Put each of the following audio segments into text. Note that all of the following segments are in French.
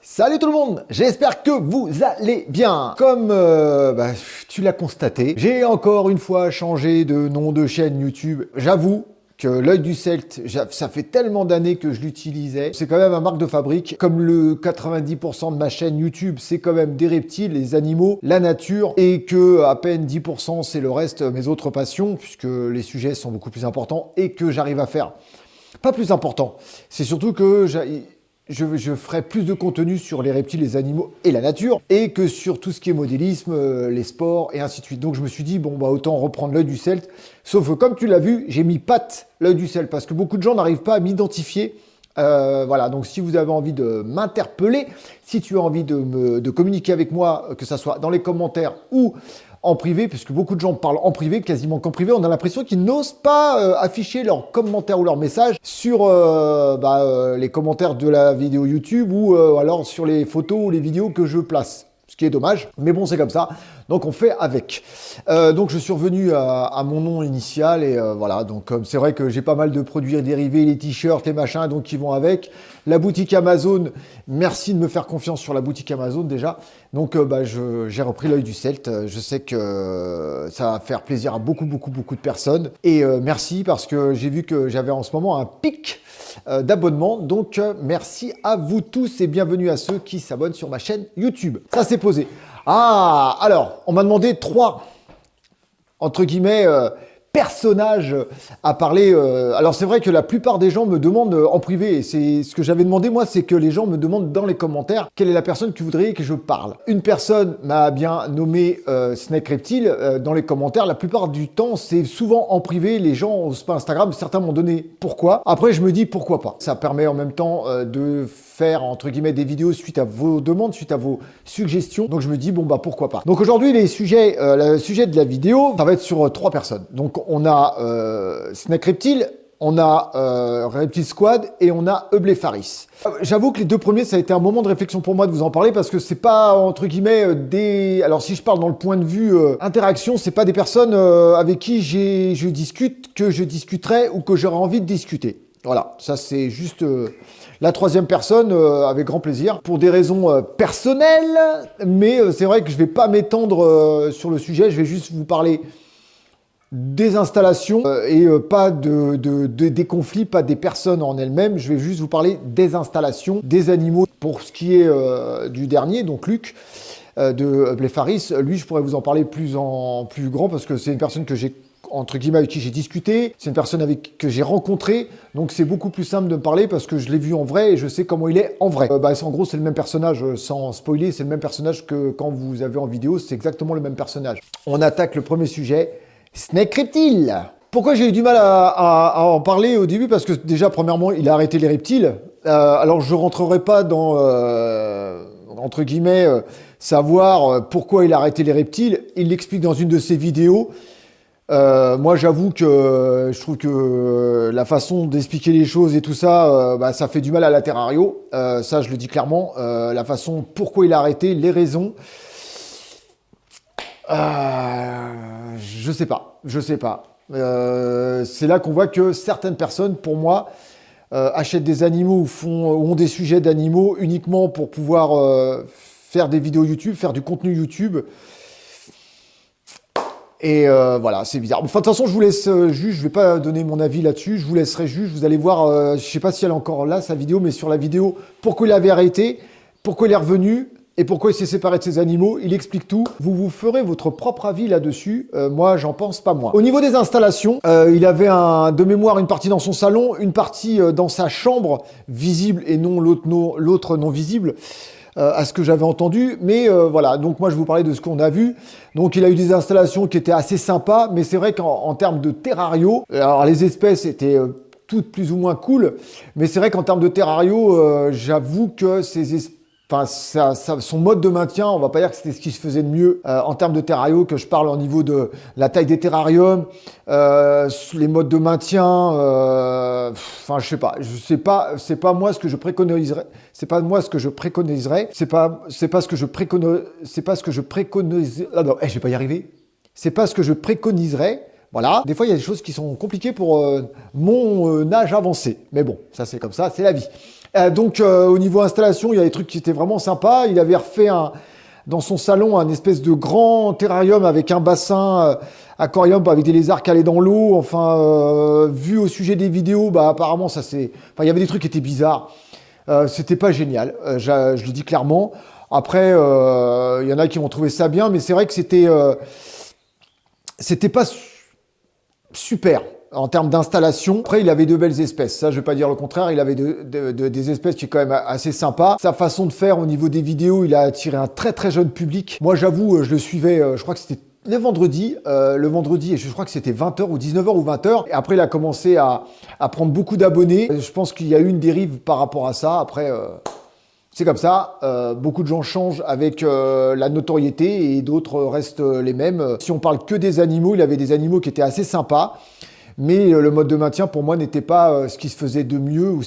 Salut tout le monde, j'espère que vous allez bien. Comme tu l'as constaté, j'ai encore une fois changé de nom de chaîne YouTube. J'avoue que l'œil du Celte, ça fait tellement d'années que je l'utilisais. C'est quand même ma marque de fabrique. Comme le 90% de ma chaîne YouTube, c'est quand même des reptiles, les animaux, la nature, et que à peine 10% c'est le reste, mes autres passions, puisque les sujets sont beaucoup plus importants et que j'arrive à faire. Pas plus important, c'est surtout que je ferai plus de contenu sur les reptiles, les animaux et la nature, et que sur tout ce qui est modélisme, les sports et ainsi de suite. Donc je me suis dit, autant reprendre l'œil du Celte. Sauf que comme tu l'as vu, j'ai mis patte l'œil du Celte, parce que beaucoup de gens n'arrivent pas à m'identifier. Voilà, donc si vous avez envie de m'interpeller, si tu as envie de communiquer avec moi, que ça soit dans les commentaires ou en privé, puisque beaucoup de gens parlent en privé, quasiment qu'en privé, on a l'impression qu'ils n'osent pas afficher leurs commentaires ou leurs messages sur les commentaires de la vidéo YouTube ou alors sur les photos ou les vidéos que je place. Ce qui est dommage, mais bon, c'est comme ça. Donc, on fait avec. Donc, je suis revenu à mon nom initial et voilà. Donc, c'est vrai que j'ai pas mal de produits dérivés, les t-shirts, les machins, donc qui vont avec. La boutique Amazon, merci de me faire confiance sur la boutique Amazon déjà. Donc, j'ai repris l'œil du Celte. Je sais que ça va faire plaisir à beaucoup de personnes. Et merci parce que j'ai vu que j'avais en ce moment un pic d'abonnements. Donc, merci à vous tous et bienvenue à ceux qui s'abonnent sur ma chaîne YouTube. Ça, c'est posé. Ah, alors, on m'a demandé 3, entre guillemets, personnages à parler. Alors, c'est vrai que la plupart des gens me demandent en privé, et c'est ce que j'avais demandé, moi, c'est que les gens me demandent dans les commentaires quelle est la personne que vous voudriez que je parle. Une personne m'a bien nommé Snake Reptile dans les commentaires. La plupart du temps, c'est souvent en privé. Les gens n'osent pas Instagram. Certains m'ont donné pourquoi. Après, je me dis pourquoi pas. Ça permet en même temps de faire entre guillemets des vidéos suite à vos demandes, suite à vos suggestions. Donc je me dis pourquoi pas. Donc aujourd'hui le sujet de la vidéo, ça va être sur 3 personnes. Donc on a Snake Reptile, on a Reptile Squad et on a Eublepharis. J'avoue que les 2 premiers, ça a été un moment de réflexion pour moi de vous en parler parce que c'est pas entre guillemets des. Alors si je parle dans le point de vue interaction, c'est pas des personnes avec qui je discute, que je discuterai ou que j'aurais envie de discuter. Voilà, ça c'est juste la 3e personne avec grand plaisir pour des raisons personnelles, mais c'est vrai que je vais pas m'étendre sur le sujet, je vais juste vous parler des installations et pas des conflits, pas des personnes en elles-mêmes. Je vais juste vous parler des installations, des animaux. Pour ce qui est du dernier, donc Luc, de Eublepharis, lui je pourrais vous en parler plus grand parce que c'est une personne que j'ai entre guillemets avec qui j'ai discuté, c'est une personne que j'ai rencontré, donc c'est beaucoup plus simple de me parler parce que je l'ai vu en vrai et je sais comment il est en vrai. En gros c'est le même personnage, sans spoiler, c'est le même personnage que quand vous avez en vidéo, c'est exactement le même personnage. On attaque le premier sujet, Snake Reptile. Pourquoi j'ai eu du mal à en parler au début? Parce que déjà premièrement il a arrêté les reptiles, alors je rentrerai pas dans entre guillemets savoir pourquoi il a arrêté les reptiles, il l'explique dans une de ses vidéos. Moi j'avoue que je trouve que la façon d'expliquer les choses et tout ça, ça fait du mal à la Terrario, ça je le dis clairement, la façon pourquoi il a arrêté, les raisons, je sais pas. C'est là qu'on voit que certaines personnes, pour moi, achètent des animaux ou ont des sujets d'animaux uniquement pour pouvoir faire des vidéos YouTube, faire du contenu YouTube. Et voilà, c'est bizarre. Enfin, de toute façon, je vous laisse juge, je vais pas donner mon avis là-dessus, je vous laisserai juge, vous allez voir, je sais pas si elle est encore là, sa vidéo, mais sur la vidéo, pourquoi il avait arrêté, pourquoi il est revenu, et pourquoi il s'est séparé de ses animaux, il explique tout. Vous ferez votre propre avis là-dessus, moi, j'en pense pas moins. Au niveau des installations, il avait de mémoire une partie dans son salon, une partie dans sa chambre, visible, et non l'autre non visible. À ce que j'avais entendu, mais voilà, donc moi je vais vous parler de ce qu'on a vu. Donc il a eu des installations qui étaient assez sympas, mais c'est vrai qu'en termes de terrario, alors les espèces étaient toutes plus ou moins cool, mais c'est vrai qu'en termes de terrario, j'avoue que son mode de maintien, on va pas dire que c'était ce qui se faisait de mieux en termes de terrario, que je parle au niveau de la taille des terrariums, les modes de maintien, je sais pas, c'est pas moi ce que je préconiserais, c'est pas ce que je préconiserais, c'est pas ce que je préconiserais. Voilà, des fois il y a des choses qui sont compliquées pour mon âge avancé, mais bon, ça c'est comme ça, c'est la vie. Donc au niveau installation, il y a des trucs qui étaient vraiment sympas. Il avait refait dans son salon un espèce de grand terrarium avec un bassin aquarium avec des lézards calés dans l'eau. Enfin, vu au sujet des vidéos, bah apparemment ça c'est. Enfin, il y avait des trucs qui étaient bizarres. C'était pas génial. Je le dis clairement. Après, il y en a qui vont trouver ça bien, mais c'est vrai que c'était pas super en termes d'installation. Après, il avait de belles espèces. Ça, je vais pas dire le contraire. Il avait des espèces qui est quand même assez sympa. Sa façon de faire au niveau des vidéos, il a attiré un très très jeune public. Moi, j'avoue, je le suivais, je crois que c'était le vendredi, et je crois que c'était 20h ou 19h ou 20h. Et après, il a commencé à prendre beaucoup d'abonnés. Je pense qu'il y a eu une dérive par rapport à ça. Après, c'est comme ça. Beaucoup de gens changent avec la notoriété et d'autres restent les mêmes. Si on parle que des animaux, il avait des animaux qui étaient assez sympas. Mais le mode de maintien, pour moi, n'était pas ce qui se faisait de mieux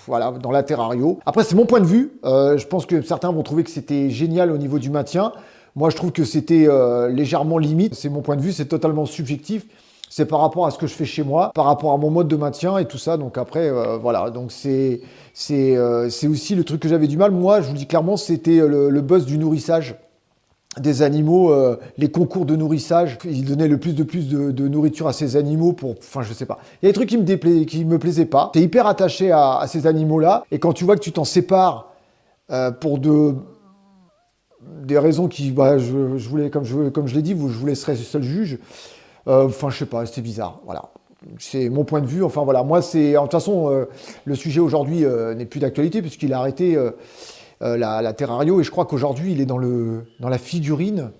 voilà, dans la Terrario. Après, c'est mon point de vue. Je pense que certains vont trouver que c'était génial au niveau du maintien. Moi, je trouve que c'était légèrement limite. C'est mon point de vue, c'est totalement subjectif. C'est par rapport à ce que je fais chez moi, par rapport à mon mode de maintien et tout ça. Donc après, voilà. Donc c'est aussi le truc que j'avais du mal. Moi, je vous dis clairement, c'était le buzz du nourrissage des animaux, les concours de nourrissage. Il donnait le plus de nourriture à ces animaux enfin, je sais pas. Il y a des trucs qui me plaisaient pas. T'es hyper attaché à ces animaux-là. Et quand tu vois que tu t'en sépares pour des raisons qui, bah, je voulais, comme je l'ai dit, je vous laisserai seul juge. Enfin, je sais pas, c'était bizarre. Voilà. C'est mon point de vue. Enfin, voilà. Moi, de toute façon, le sujet aujourd'hui n'est plus d'actualité puisqu'il a arrêté la Terrario, et je crois qu'aujourd'hui il est dans la figurine,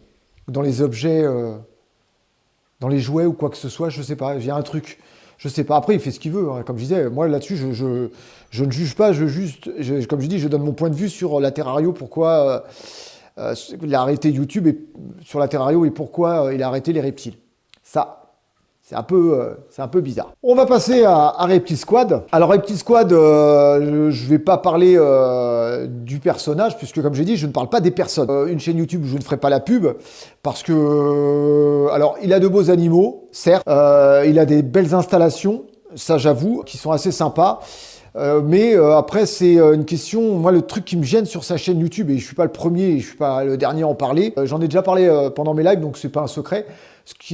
dans les objets, dans les jouets ou quoi que ce soit, je sais pas, il y a un truc, je sais pas. Après il fait ce qu'il veut, hein. Comme je disais, moi là-dessus je ne juge pas, comme je dis, je donne mon point de vue sur la Terrario, pourquoi il a arrêté YouTube sur la Terrario et pourquoi il a arrêté les reptiles. Ça, c'est un peu bizarre. On va passer à Reptile Squad. Alors Reptile Squad, je vais pas parler du personnage, puisque comme j'ai dit, je ne parle pas des personnes. Une chaîne YouTube, je ne ferai pas la pub, parce que... alors, il a de beaux animaux, certes. Il a des belles installations, ça j'avoue, qui sont assez sympas. Mais après, c'est une question... Moi, le truc qui me gêne sur sa chaîne YouTube, et je suis pas le premier, et je suis pas le dernier à en parler, j'en ai déjà parlé pendant mes lives, donc c'est pas un secret,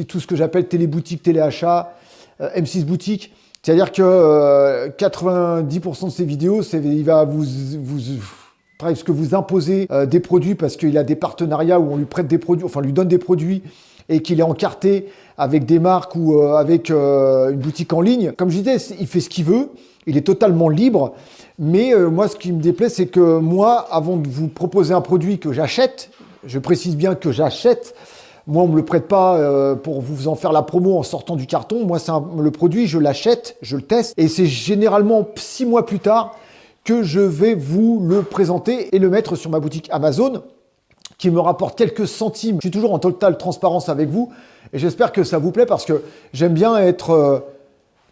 tout ce que j'appelle téléboutique, téléachat, M6 boutique. C'est-à-dire que 90% de ses vidéos, il va presque vous imposer des produits parce qu'il a des partenariats où on lui prête des produits, enfin, on lui donne des produits et qu'il est encarté avec des marques ou avec une boutique en ligne. Comme je disais, il fait ce qu'il veut, il est totalement libre. Mais moi, ce qui me déplaît, c'est que moi, avant de vous proposer un produit que j'achète, je précise bien que j'achète, moi, on ne me le prête pas pour vous en faire la promo en sortant du carton. Moi, le produit, je l'achète, je le teste. Et c'est généralement 6 mois plus tard que je vais vous le présenter et le mettre sur ma boutique Amazon, qui me rapporte quelques centimes. Je suis toujours en totale transparence avec vous. Et j'espère que ça vous plaît parce que j'aime bien être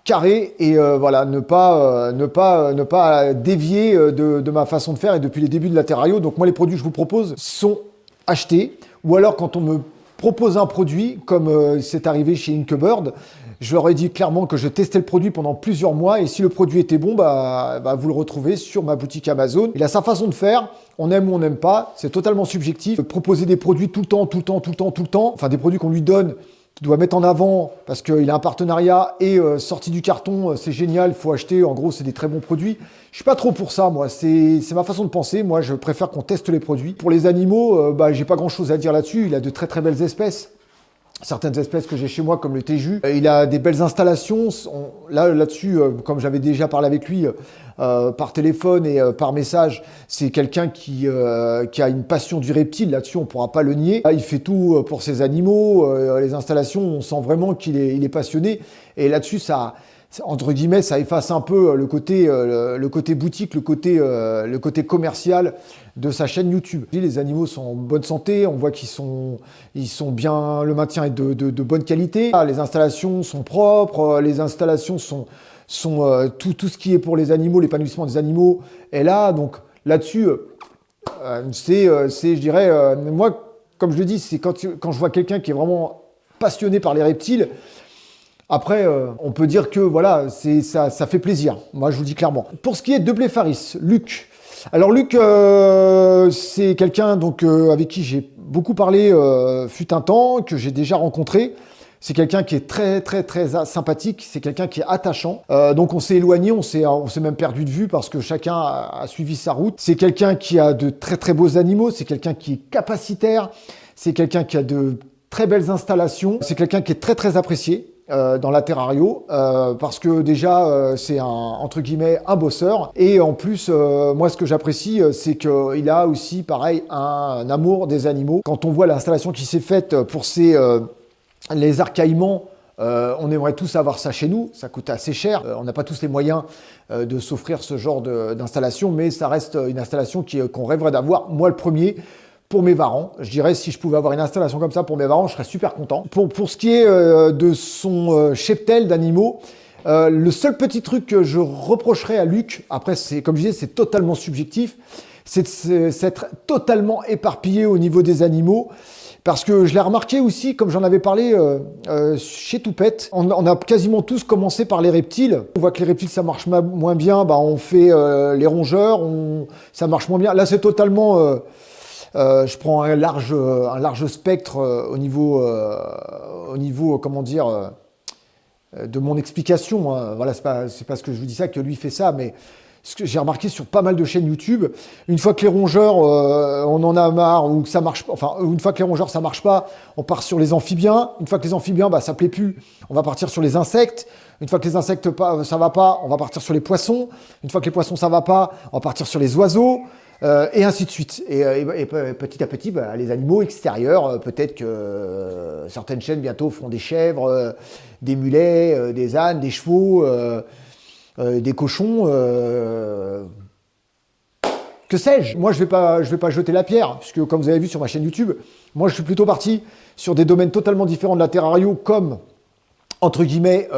carré et voilà, ne pas dévier de ma façon de faire et depuis les débuts de la Terrario. Donc moi, les produits que je vous propose sont achetés. Ou alors, quand on me propose un produit, comme c'est arrivé chez Inkbird, je leur ai dit clairement que je testais le produit pendant plusieurs mois et si le produit était bon, vous le retrouvez sur ma boutique Amazon. Il a sa façon de faire, on aime ou on n'aime pas, c'est totalement subjectif. Proposer des produits tout le temps, enfin des produits qu'on lui donne, qu'il doit mettre en avant parce qu'il a un partenariat et sorti du carton, c'est génial, il faut acheter, en gros c'est des très bons produits. Je suis pas trop pour ça, moi, c'est ma façon de penser. Moi, je préfère qu'on teste les produits. Pour les animaux, j'ai pas grand chose à dire là-dessus. Il a de très très belles espèces. Certaines espèces que j'ai chez moi, comme le téju. Il a des belles installations. Là-dessus, comme j'avais déjà parlé avec lui par téléphone et par message, c'est quelqu'un qui a une passion du reptile. Là-dessus, on pourra pas le nier. Là, il fait tout pour ses animaux. Les installations, on sent vraiment qu'il est passionné. Et là-dessus, ça... entre guillemets, ça efface un peu le côté boutique, le côté commercial de sa chaîne YouTube. Les animaux sont en bonne santé, on voit qu'ils sont bien, le maintien est de bonne qualité. Les installations sont propres, les installations sont tout ce qui est pour les animaux, l'épanouissement des animaux est là. Donc là-dessus, je dirais, moi, comme je le dis, c'est quand je vois quelqu'un qui est vraiment passionné par les reptiles, Après, on peut dire que voilà, ça fait plaisir. Moi, je vous le dis clairement. Pour ce qui est de Bléfaris, Luc. Alors Luc, c'est quelqu'un donc avec qui j'ai beaucoup parlé fut un temps, que j'ai déjà rencontré. C'est quelqu'un qui est très très très sympathique, c'est quelqu'un qui est attachant. Donc on s'est éloigné, on s'est même perdu de vue parce que chacun a suivi sa route. C'est quelqu'un qui a de très très beaux animaux, c'est quelqu'un qui est capacitaire, c'est quelqu'un qui a de très belles installations, c'est quelqu'un qui est très très apprécié dans la Terrario parce que déjà c'est entre guillemets un bosseur et en plus moi ce que j'apprécie c'est qu'il a aussi pareil un amour des animaux. Quand on voit l'installation qui s'est faite pour les arcaillements, on aimerait tous avoir ça chez nous, ça coûte assez cher, on n'a pas tous les moyens de s'offrir ce genre d'installation, mais ça reste une installation qu'on rêverait d'avoir, moi le premier. Pour mes varans, je dirais si je pouvais avoir une installation comme ça pour mes varans, je serais super content. Pour ce qui est de son cheptel d'animaux, le seul petit truc que je reprocherais à Luc, après c'est comme je disais, c'est totalement subjectif, c'est s'être totalement éparpillé au niveau des animaux. Parce que je l'ai remarqué aussi, comme j'en avais parlé chez Toupette, on a quasiment tous commencé par les reptiles. On voit que les reptiles ça marche moins bien, bah on fait les rongeurs, ça marche moins bien. Là c'est totalement... je prends un large spectre au niveau comment dire, de mon explication. Hein. Voilà, c'est pas ce que je vous dis ça que lui fait ça, mais ce que j'ai remarqué sur pas mal de chaînes YouTube, une fois que les rongeurs, on en a marre ou que ça marche pas, enfin une fois que les rongeurs ça marche pas, on part sur les amphibiens. Une fois que les amphibiens, bah ça plaît plus, on va partir sur les insectes. Une fois que les insectes ça va pas, on va partir sur les poissons. Une fois que les poissons ça va pas, on va partir sur les oiseaux. Et ainsi de suite. Et petit à petit, bah, les animaux extérieurs, peut-être que certaines chaînes bientôt feront des chèvres, des mulets, des ânes, des chevaux, des cochons. Que sais-je? Moi, je vais pas jeter la pierre, puisque comme vous avez vu sur ma chaîne YouTube, moi, je suis plutôt parti sur des domaines totalement différents de la Terrario, comme entre guillemets,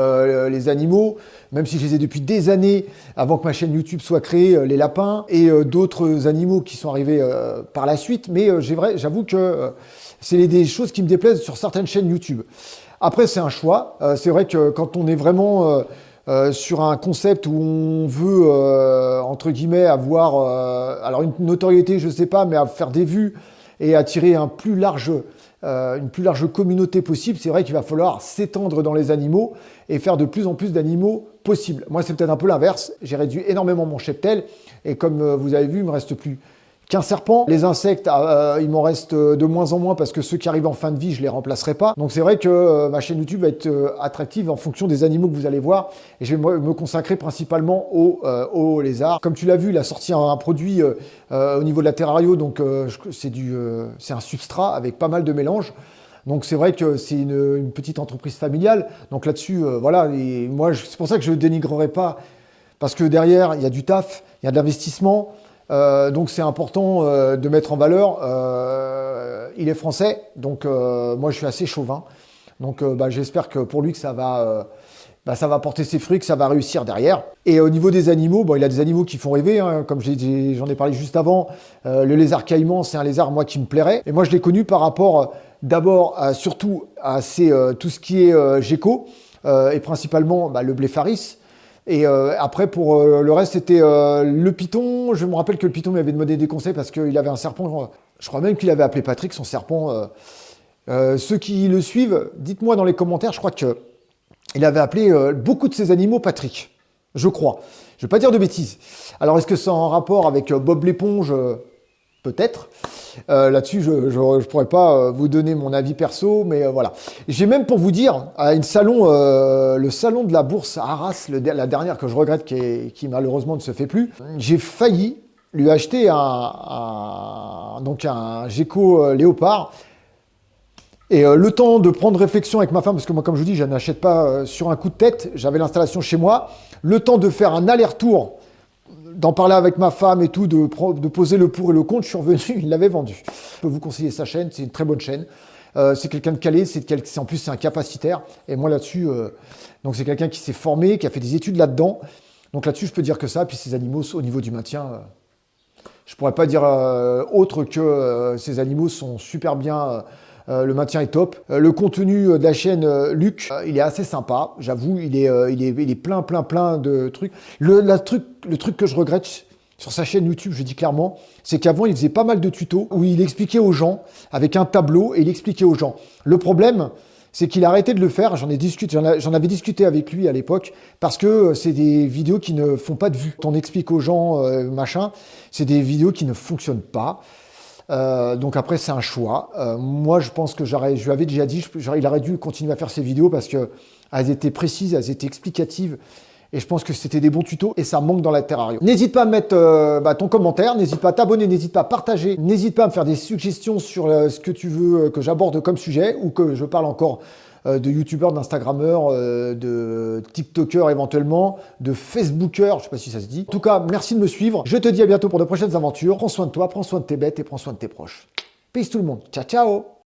les animaux, même si je les ai depuis des années, avant que ma chaîne YouTube soit créée, les lapins et d'autres animaux qui sont arrivés par la suite. Mais j'avoue que c'est des choses qui me déplaisent sur certaines chaînes YouTube. Après, c'est un choix. C'est vrai que quand on est vraiment sur un concept où on veut, entre guillemets, avoir alors une notoriété, je sais pas, mais à faire des vues et attirer une plus large communauté possible, c'est vrai qu'il va falloir s'étendre dans les animaux et faire de plus en plus d'animaux possibles. Moi, c'est peut-être un peu l'inverse. J'ai réduit énormément mon cheptel et comme vous avez vu, il ne me reste plus qu'un serpent. Les insectes, il m'en reste de moins en moins parce que ceux qui arrivent en fin de vie, je les remplacerai pas. Donc c'est vrai que ma chaîne YouTube va être attractive en fonction des animaux que vous allez voir et je vais me consacrer principalement aux lézards. Comme tu l'as vu, il a sorti un produit au niveau de la Terrario, donc c'est un substrat avec pas mal de mélanges. Donc c'est vrai que c'est une petite entreprise familiale. Donc là-dessus, voilà, et moi c'est pour ça que je ne dénigrerai pas parce que derrière, il y a du taf, il y a de l'investissement. Donc c'est important de mettre en valeur. Il est français, donc moi je suis assez chauvin. Donc j'espère que pour lui que ça va porter ses fruits, que ça va réussir derrière. Et au niveau des animaux, il a des animaux qui font rêver, hein, comme j'en ai parlé juste avant. Le lézard caïman, c'est un lézard moi qui me plairait. Et moi je l'ai connu par rapport d'abord surtout à tout ce qui est gecko et principalement le blépharis. Et après, pour le reste, c'était le python. Je me rappelle que le python m'avait demandé des conseils parce qu'il avait un serpent. Je crois même qu'il avait appelé Patrick, son serpent. Ceux qui le suivent, dites-moi dans les commentaires, je crois qu'il avait appelé beaucoup de ces animaux Patrick. Je crois. Je ne vais pas dire de bêtises. Alors, est-ce que c'est en rapport avec Bob l'éponge peut-être. Là-dessus, je ne pourrais pas vous donner mon avis perso, mais voilà. J'ai même pour vous dire, à le salon de la bourse à Arras, la dernière que je regrette, qui malheureusement ne se fait plus, j'ai failli lui acheter un gecko léopard. Et le temps de prendre réflexion avec ma femme, parce que moi, comme je vous dis, je n'achète pas sur un coup de tête, j'avais l'installation chez moi, le temps de faire un aller-retour, d'en parler avec ma femme et tout, de poser le pour et le contre, je suis revenu, il l'avait vendu. Je peux vous conseiller sa chaîne, c'est une très bonne chaîne. C'est quelqu'un de calé, en plus c'est un capacitaire. Et moi là-dessus, donc c'est quelqu'un qui s'est formé, qui a fait des études là-dedans. Donc là-dessus, je peux dire que ça. Puis ces animaux, au niveau du maintien, je pourrais pas dire autre que ces animaux sont super bien Le maintien est top. Le contenu de la chaîne Luc, il est assez sympa. J'avoue, il est plein de trucs. Le truc que je regrette sur sa chaîne YouTube, je dis clairement, c'est qu'avant, il faisait pas mal de tutos où il expliquait aux gens avec un tableau et il expliquait aux gens. Le problème, c'est qu'il a arrêté de le faire. J'en avais discuté avec lui à l'époque parce que c'est des vidéos qui ne font pas de vues. On explique aux gens, machin, c'est des vidéos qui ne fonctionnent pas. Donc après, c'est un choix. Moi, je pense que je lui avais déjà dit, il aurait dû continuer à faire ses vidéos parce qu'elles étaient précises, elles étaient explicatives. Et je pense que c'était des bons tutos et ça manque dans la Terrario. N'hésite pas à mettre ton commentaire, n'hésite pas à t'abonner, n'hésite pas à partager, n'hésite pas à me faire des suggestions sur ce que tu veux que j'aborde comme sujet ou que je parle encore de youtubeurs, d'instagrammeurs, de tiktokers éventuellement, de facebookers, je sais pas si ça se dit. En tout cas, merci de me suivre. Je te dis à bientôt pour de prochaines aventures. Prends soin de toi, prends soin de tes bêtes et prends soin de tes proches. Peace tout le monde. Ciao, ciao.